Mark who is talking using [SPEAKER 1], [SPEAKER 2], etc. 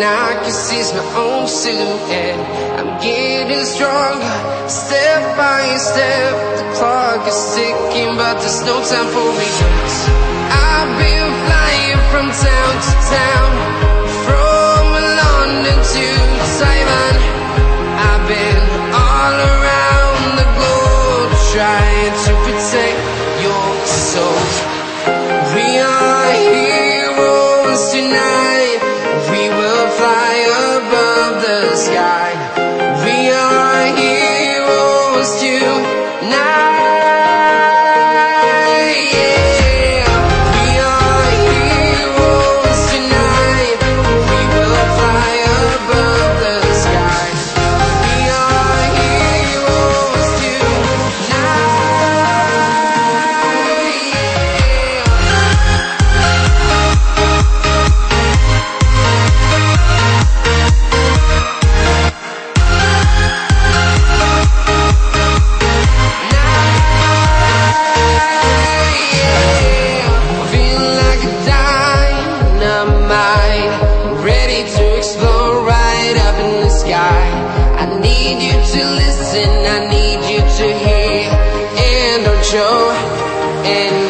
[SPEAKER 1] I can seize my own silhouette. I'm getting stronger, step by step. The clock is ticking, but there's no time for regrets. I've been flying from town to town, from London to Taiwan. I've been all around the globe, trying to protect your soul. We are heroes tonight. We will fly above the sky. We are heroes tonight. Yeah. We are heroes tonight. We will fly above the sky. We are heroes tonight. I need you to listen, I need you to hear, and don't show any